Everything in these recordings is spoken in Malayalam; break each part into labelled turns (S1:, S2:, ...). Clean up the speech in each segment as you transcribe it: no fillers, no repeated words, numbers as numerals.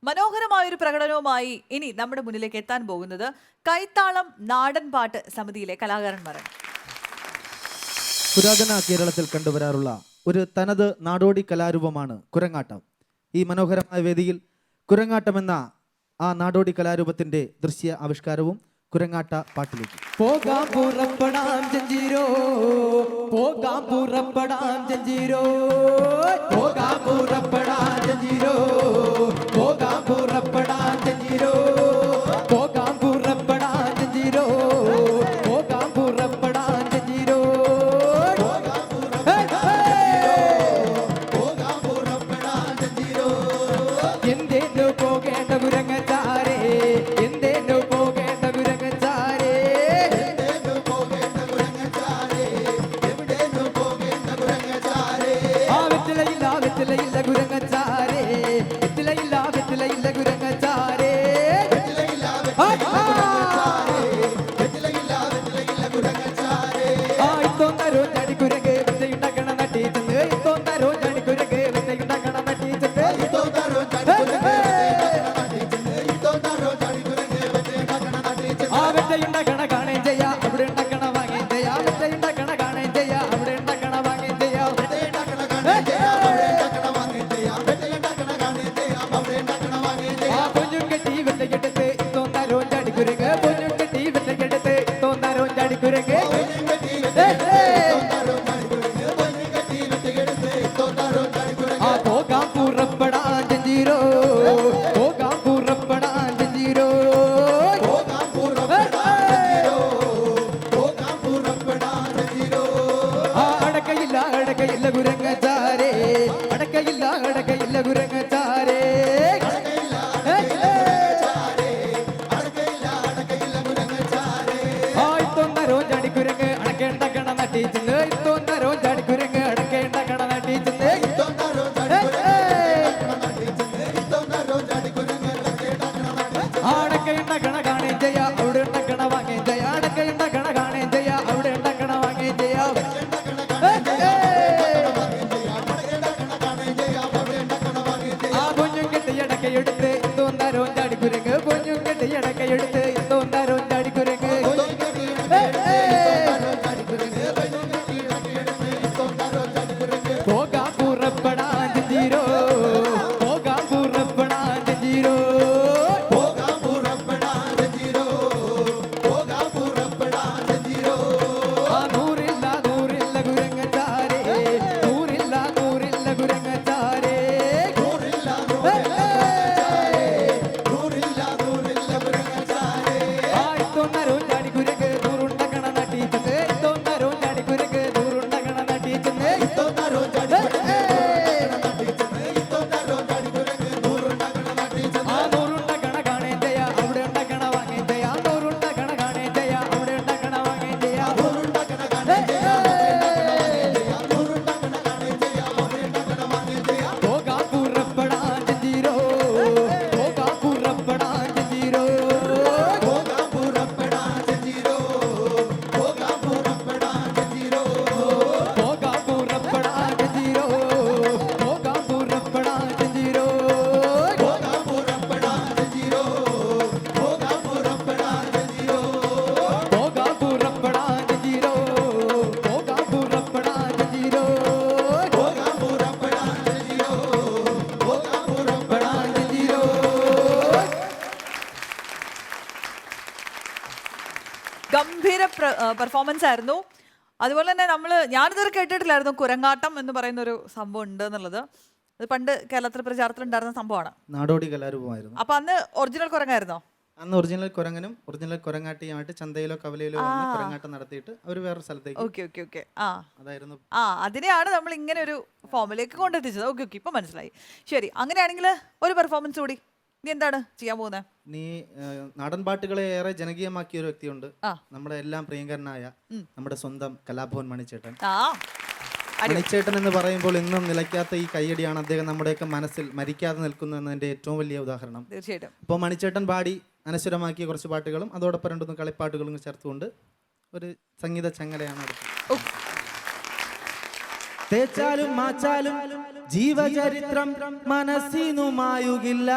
S1: മനോഹരമായൊരു പ്രകടനവുമായി ഇനി നമ്മുടെ മുന്നിലേക്ക് എത്താൻ പോകുന്നത് കൈത്താളം നാടൻ പാട്ട് സമിതിയിലെ കലാകാരന്മാരാണ്.
S2: പുരാതന കേരളത്തിൽ കണ്ടുവരാറുള്ള ഒരു തനത് നാടോടി കലാരൂപമാണ് കുരങ്ങാട്ടം. ഈ മനോഹരമായ വേദിയിൽ കുരങ്ങാട്ടം എന്ന ആ നാടോടി കലാരൂപത്തിന്റെ ദൃശ്യ ആവിഷ്കാരവും കുരങ്ങാട്ട പാട്ടിലേക്ക്.
S3: പോകാം പുറപ്പെടാം ജഞ്ചീരോ, പോകാം പുറപ്പെടാം ജഞ്ചീരോ, പോകാം പുറപ്പെടാം ജഞ്ചീരോ, പോകാം പുറപ്പെടാം ജഞ്ചീരോ, പോകാം പുറപ്പെടാം ജഞ്ചീരോ, പോകാം പുറപ്പെടാം ജഞ്ചീരോ, പോകാം പുറപ്പെടാം ജഞ്ചീരോ. എന്തേനു പോകേണ്ട കുരങ്ങച്ചാരേ, എന്തേനു പോകേണ്ട കുരങ്ങച്ചാരേ, എന്തേനു പോകേണ്ട കുരങ്ങച്ചാരേ, എവിടേനു പോകേണ്ട കുരങ്ങച്ചാരേ. ആ വെറ്റിലയില്ല വെറ്റിലയില്ല കുരങ്ങച്ചാരേ, വെറ്റിലയില്ല വെറ്റിലയില്ല കുരങ്ങച്ചാരേ, വെറ്റിലയില്ല വെറ്റിലയില്ല കുരങ്ങച്ചാരേ. ആ ഇത്തോന്നരോ ചടിക്കുരങ്ങ് വെറ്റയുണ്ടാക്കണ നട്ടീച്ചെന്ന്, ഇത്തോന്നരോ ചടിക്കുരങ്ങ് വെറ്റയുണ്ടാക്കണ നട്ടീച്ചെന്ന്, ഇത്തോന്നരോ ചടിക്കുരങ്ങ് ആ വെറ്റയുണ്ടാക്കണ കാണേം ചെയ്യാ, അവിടെ ഉണ്ടാക്കണ വാങ്ങേം ചെയ്യാ, വെറ്റയുണ്ടാക്കണ കാണേം ചെയ്യാ, അവിടെ ഉണ്ടാക്കണ വാങ്ങേം ചെയ്യാ, ആ പൊന്നും കെട്ടി വെറ്റക്കെടുത്ത് ഇത്തോന്നരോ ചടിക്കുരങ്ങ്, പൊന്നും കെട്ടി വെറ്റക്കെടുത്ത് ഇത്തോന്നരോ ചടിക്കുരങ്ങ്. ആ പോകാം പുറപ്പെടാൻ ജഞ്ചീരോ, പോകാം പുറപ്പെടാൻ ജഞ്ചീരോ, പോകാം പുറപ്പെടാൻ ജഞ്ചീരോ, പോകാം പുറപ്പെടാൻ ജഞ്ചീരോ. ആ അടക്കയില്ല അടക്കയില്ല കുരങ്ങച്ചാരേ, അടക്കയില്ല അടക്കയില്ല കുരങ്ങച്ചാരേ, ആ ഇത്തോന്നരോ ചടിക്കുരങ്ങ് അടക്കേണ്ടക്കണ നട്ടീച്ചെന്ന്, ഇത്തോന്നരോ ചടിക്കുരങ്ങ് അടക്കേണ്ടക്കണ നട്ടീച്ചെന്ന്, അടക്കയുണ്ടാക്കണ കാണേം ചെയ്യാ, അവിടെ ഉണ്ടാക്കണ വാങ്ങേം ചെയ്യാ, അടക്കയുണ്ടാക്കണ കാണേം ചെയ്യാ, അവിടെ ഉണ്ടാക്കണ വാങ്ങേം ചെയ്യാ. ആ പൊന്നും കെട്ടി അടക്കയെടുത്ത് ഇത്തോന്നരോ ചടിക്കുരങ്ങ്, പൊന്നും കെട്ടി അടക്കയെടുത്ത് ഇത്തോന്നരോ ചടിക്കുരങ്ങ്. പോകാം പുറപ്പെടാൻ ജഞ്ചീരോ, പോകാം പുറപ്പെടാൻ ജഞ്ചീരോ, പോകാം പുറപ്പെടാൻ ജഞ്ചീരോ, പോകാം പുറപ്പെടാൻ ജഞ്ചീരോ. ആ നൂറില്ല നൂറില്ല കുരങ്ങച്ചാരേ, നൂറില്ല നൂറില്ല കുരങ്ങച്ചാരേ, നൂറില്ല നൂറില്ല കുരങ്ങച്ചാരേ. ആ ഇത്തോന്നരോ ചടിക്കുരങ്ങ് നൂറുണ്ടക്കണ നട്ടീച്ചെന്ന്, ഇത്തോന്നരോ ചടിക്കുരങ്ങ് നൂറുണ്ടക്കണ നട്ടീച്ചെന്ന്, ഇത്തോന്നരോ ആ നൂറുണ്ടക്കണ കാണേം ചെയ്യാ, അവിടെ ഉണ്ടാക്കണ വാങ്ങേം ചെയ്യാ, നൂറുണ്ടക്കണ കാണേം ചെയ്യാ, അവിടെ ഉണ്ടാക്കണ വാങ്ങേം ചെയ്യാ. പോകാം പുറപ്പെടാൻ ജഞ്ചീരോ, പോകാം പുറപ്പെടാൻ ജഞ്ചീരോ, പോകാം പുറപ്പെടാൻ ജഞ്ചീരോ, പോകാം പുറപ്പെടാൻ ജഞ്ചീരോ, പോകാം പുറപ്പെടാൻ ജഞ്ചീരോ, പോകാം പുറപ്പെടാൻ ജഞ്ചീരോ, പോകാം പുറപ്പെടാൻ ജഞ്ചീരോ, പോകാം പുറപ്പെടാൻ ജഞ്ചീരോ, പോകാം പുറപ്പെടാൻ ജഞ്ചീരോ, പോകാം പുറപ്പെടാൻ ജഞ്ചീരോ, പോകാം പുറപ്പെടാൻ ജഞ്ചീരോ, പോകാം പുറപ്പെടാൻ ജഞ്ചീരോ.
S1: ഗംഭീര പെർഫോമൻസ് ആയിരുന്നു. അതുപോലെ തന്നെ ഞാനിതുവരെ കേട്ടിട്ടില്ലായിരുന്നു കുരങ്ങാട്ടം എന്ന് പറയുന്ന ഒരു സംഭവം ഉണ്ട് എന്നുള്ളത്. അത് പണ്ട് കേരളത്തിൽ പ്രചാരത്തിലുണ്ടായിരുന്ന സംഭവമാണ്.
S2: നാടോടി കലാരൂപമായിരുന്നു.
S1: അപ്പൊ അന്ന് ഒറിജിനൽ കുരങ്ങായിരുന്നോ?
S2: അന്ന് ഒറിജിനൽ കുരങ്ങനും ഒറിജിനൽ കുരങ്ങാട്ടിയുമായിട്ട് ചന്തയിലോ കവലയിലോ വന്ന് കുരങ്ങാട്ടം നടത്തിയിട്ട് അവർ വേറൊരു സ്ഥലത്തേക്ക്.
S1: Okay okay okay. ആ
S2: അതായിരുന്നു.
S1: അതിനെയാണ് നമ്മൾ ഇങ്ങനെ ഒരു ഫോമിലേക്ക് കൊണ്ടെത്തിച്ചത്. ഓക്കെ ഓക്കെ, ഇപ്പൊ മനസ്സിലായി. ശരി, അങ്ങനെയാണെങ്കിൽ ഒരു പെർഫോമൻസ് കൂടി. നീ എന്താണ് ചെയ്യാൻ പോകുന്നത്?
S2: നീ നാടൻ പാട്ടുകളെ ഏറെ ജനകീയമാക്കിയ ഒരു വ്യക്തിയുണ്ട്,
S1: ആ.
S2: നമ്മുടെ എല്ലാം പ്രിയങ്കരനായ നമ്മുടെ സ്വന്തം കലാഭവൻ മണിച്ചേട്ടൻ.
S1: ആ
S2: മണിച്ചേട്ടൻ എന്ന് പറയുമ്പോൾ ഇന്നും നിലയ്ക്കാത്ത ഈ കയ്യടിയാണ് അദ്ദേഹം നമ്മുടെയൊക്കെ മനസ്സിൽ മരിക്കാതെ നിൽക്കുന്നു എന്നതിന്റെ ഏറ്റവും വലിയ ഉദാഹരണം.
S1: തീർച്ചയായിട്ടും.
S2: ഇപ്പോൾ മണിച്ചേട്ടൻ പാടി അനശ്വരമാക്കിയ കുറച്ച് പാട്ടുകളും അതോടൊപ്പം രണ്ടൊന്നും കളിപ്പാട്ടുകളും ചേർത്തുകൊണ്ട് ഒരു സംഗീത ചങ്ങലയാണ് അടുത്തത്. തേച്ചാലും മാച്ചാലും ജീവചരിത്രം മനസ്സിനുമായുകില്ല.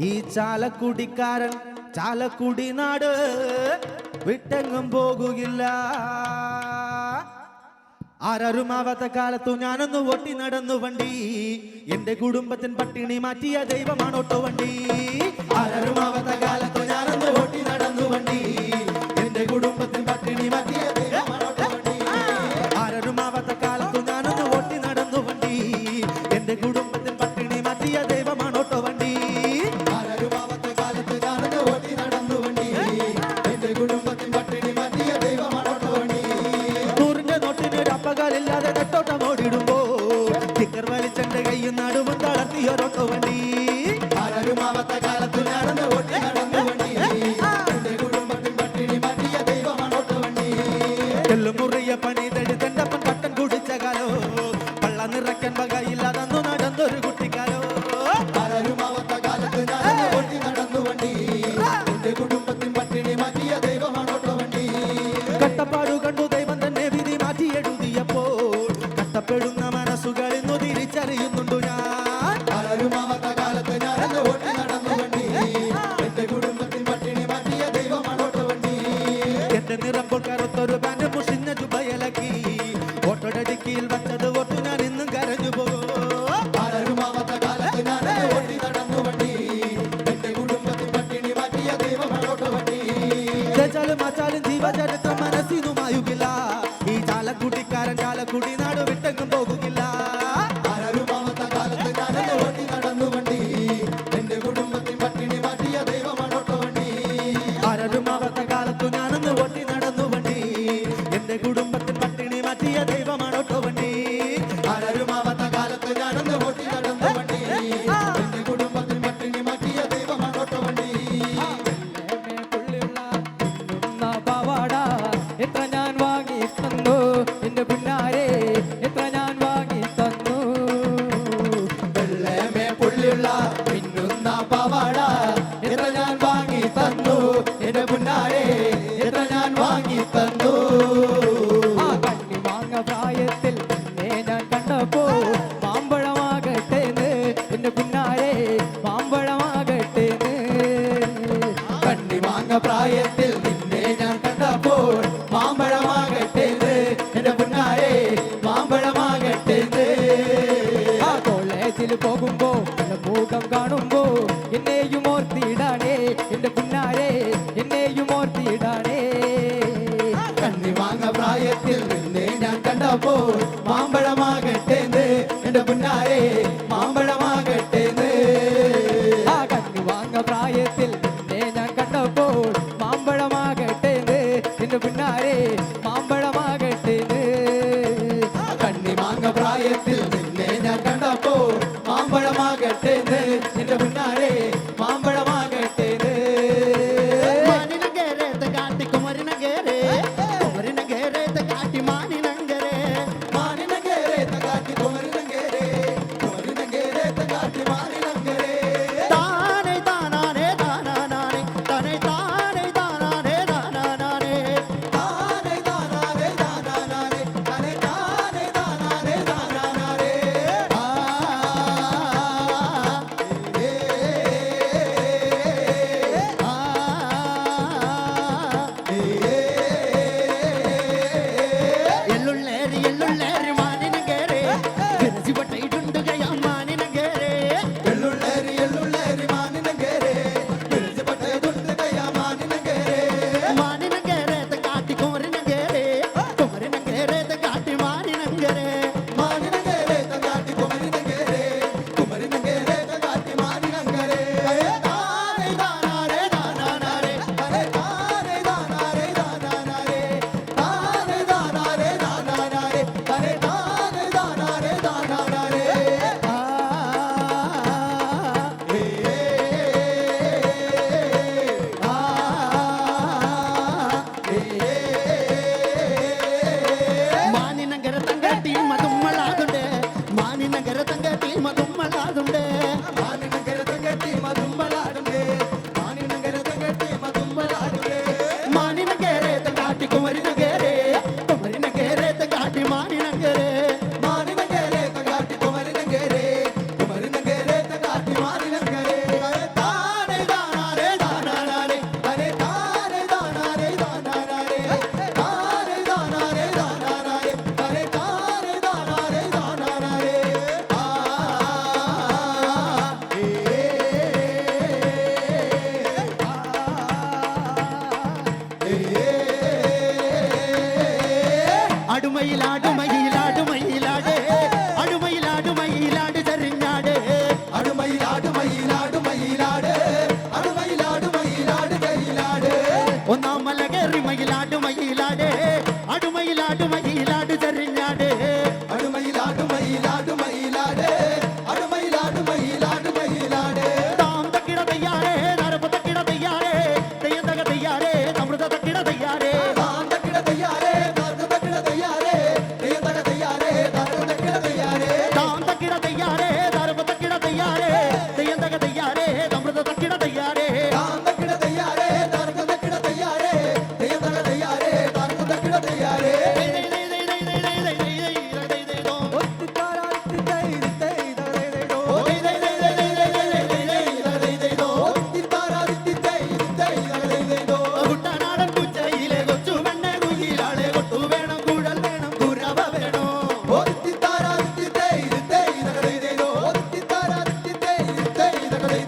S2: ഈ ചാലക്കുടിക്കാരൻ ചാലക്കുടി നാട് വിട്ടെങ്ങും പോകുകില്ല. ആരരുമാവാത്ത കാലത്തു ഞാനൊന്ന് ഓട്ടി നടന്നു വണ്ടി. എന്റെ കുടുംബത്തിൻ പട്ടിണി മാറ്റിയ ദൈവമാണോട്ടോ വണ്ടി. ആരരുമാവാത്ത കാലത്തു ഞാനൊന്ന് ഓട്ടി നടന്നു വണ്ടി. എന്റെ കുടുംബത്തിൻ പട്ടിണി മാറ്റിയ ദൈവമാണോട്ടോ വണ്ടി. ആരരുമാവാത്ത കാലത്തു ഞാനൊന്ന് ഓട്ടി നടന്നു വണ്ടി. എന്റെ കുടുംബത്തിൻ പട്ടിണി മാറ്റിയ ദൈവമാണോട്ടോ വണ്ടി. ആരരുമാവാത്ത കാലത്ത് ഞാനൊന്ന് ഓട്ടി നടന്നു വണ്ടി. എന്റെ കുടുംബത്തിൻ പട്ടിണി മാറ്റിയ ദൈവമാണോട്ടോ വണ്ടി. നൂറിന്റെ നോട്ടിന് അപ്പകാലില്ലാതെ നെട്ടോട്ടം ഓടിടുമ്പോ സ്റ്റിക്കർ വലിച്ചെന്റെ കയ്യിൽ നടുവും തളർത്തിയൊരോട്ടോ വണ്ടി. ആരരുമാവാത്ത കാലത്ത് ഞാനൊന്ന് ഓട്ടി നടന്നു വണ്ടി. എന്റെ കുടുംബത്തിൻ പട്ടിണി മാറ്റിയ ദൈവമാണോട്ടോ വണ്ടി. എല്ലും മുറിയ പണി തെഴുത്തണ്ടപ്പൻ കട്ടൻ കുടിച്ച കാലോ പള്ള നിറയ്ക്കാൻ വകയില്ലാതെന്നു നടന്നൊരു കുട്ടിക്കാലോ. ആരരുമാവാത്ത കാലത്ത് ഞാനൊന്ന് ഓട്ടി നടന്നു വണ്ടി. എന്റെ കുടുംബത്തിൻ പട്ടിണി മാറ്റിയ ദൈവമാണോട്ടോ വണ്ടി. കട്ടപ്പാടു കണ്ടു ദൈവം തന്നെ വിധി മാറ്റി എഴുതിയപ്പോൾ കഷ്ടപ്പെടുന്ന മനസ്സുകൾ ഇന്നു തിരിച്ചറിയുന്നുണ്ടു ഞാൻ. ആരരുമാവാത്ത കാലത്ത് ഞാനൊന്ന് ഓട്ടി നടന്നു വണ്ടി. എന്റെ കുടുംബത്തിൻ പട്ടിണി മാറ്റിയ ദൈവമാണോട്ടോ വണ്ടി. എന്റെ നിറമ്പോൾ കറുത്തൊരു പാന്റ് മുഷിഞ്ഞ ചുബയലക്കി ഓട്ടോടടിക്കിയിൽ വച്ചത് ഓട്ടു ഞാൻ ഇന്നും കരഞ്ഞു പോകും. ആരരുമാവാത്ത കാലത്ത് ഞാനൊന്ന് ഓട്ടി നടന്നു വണ്ടി. എന്റെ കുടുംബത്തിൻ പട്ടിണി മാറ്റിയ ദൈവമാണോട്ടോ വണ്ടി. തേച്ചാലും മാച്ചാലും ജീവചരിത്രം മനസ്സിനുമായുകില്ല. ഈ ചാലക്കുടിക്കാരൻ ചാലക്കുടി നാട് വിട്ടെങ്ങും പോകുകില്ല. ആരരുമാവാത്ത കാലത്ത് ഞാനൊന്ന് ഓട്ടി നടന്നു വണ്ടി. എന്റെ കുടുംബത്തിൻ പട്ടിണി മാറ്റിയ ദൈവമാണോട്ടോ വണ്ടി. ആരരുമാവാത്ത കാലത്തു ഞാനൊന്ന് ഓട്ടി നടന്നു വണ്ടി. എന്റെ കുടുംബത്തിൻ പട്ടിണി മാറ്റിയ ദൈവമാണോട്ടോ വണ്ടി. ആരരുമാവാത്ത കാലത്ത് ഞാനൊന്ന് ഓട്ടി നടന്നു വണ്ടി. എന്റെ കുടുംബത്തിൻ പട്ടിണി മാറ്റിയ ദൈവമാണോട്ടോ വണ്ടി.
S3: പാവാട എത്ര ഞാൻ വാങ്ങി തന്നു. എന്റെ പുന്നാരെ എത്ര ഞാൻ വാങ്ങി തന്നു. വെള്ളമേ പുള്ളിയുള്ള മിന്നുന്ന പാവാട എത്ര ഞാൻ വാങ്ങി തന്നു. എന്റെ പുന്നാരെ എത്ര ഞാൻ വാങ്ങി തന്നു. ആ കണ്ണി വാങ്ങ പ്രായത്തിൽ നിന്നെ ഞാൻ കണ്ടപ്പോ മാമ്പഴമാകട്ടേന്ന്. എന്റെ പുന്നാരെ മാമ്പഴമാകട്ടേന്ന്. കണ്ണി വാങ്ങ പ്രായത്തിൽ നിന്നെ ഞാൻ കണ്ടപ്പോൾ മാമ്പഴമാകട്ടേന്ന്. എന്റെ പുന്നാരെ മാമ്പഴമാകട്ടേന്ന്. ആ കോളേജിൽ പോകുമ്പോ എന്റെ മുഖം കാണുമ്പോ എന്നെയും ഓർത്തിടാനേ. എന്റെ പുന്നാരെ എന്നെയും ഓർത്തിടാനേ. കണ്ണി വാങ്ങ പ്രായത്തിൽ നിന്നെ ഞാൻ കണ്ടപ്പോൾ മാമ്പഴമാകട്ടേന്ന്. എന്റെ പുന്നാരെ മാമ്പഴമാകട്ടേന്ന്. ആ കണ്ണി വാങ്ങ പ്രായത്തിൽ നിന്നെ ഞാൻ കണ്ടപ്പോൾ മാമ്പഴമാകട്ടേന്ന്. എന്റെ പുന്നാരെ മാമ്പഴമാകട്ടേന്ന്. കണ്ണി വാങ്ങ പ്രായത്തിൽ നിന്നെ ഞാൻ കണ്ടപ്പോൾ മാമ്പഴമാകട്ടേന്ന്. എന്റെ പുന്നാരെ മാമ്പഴമാകട്ടേന്ന്.
S4: മാനിനങ്കേരേത്ത് കാട്ടി കുമരനങ്കേരേ. കുമരനങ്കേരേത്ത് കാട്ടി മാനിനങ്കരേ.
S3: മാനിനങ്കേരേത്ത് കാട്ടി കുമരനങ്കേരേ. കുമരനങ്കേരേത്ത് കാട്ടി മാനിനങ്കരേ.
S4: താനേ താനാനേ താനാനാനേ. തനേ താനേ താനാനേ താനാനാനേ.
S3: താനേ താനാനേ താനാനാനേ. തനേ താനേ താനാനേ താനാനാനേ.
S4: ആ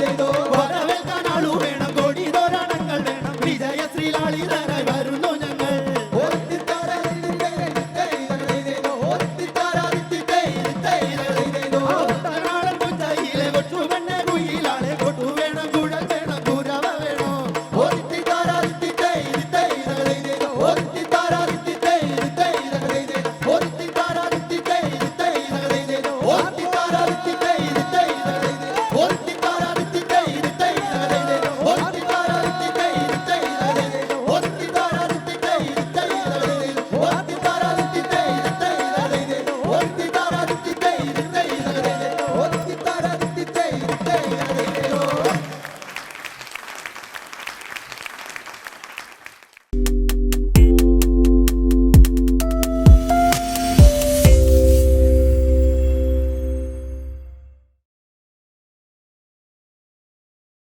S3: ചെയ്തോ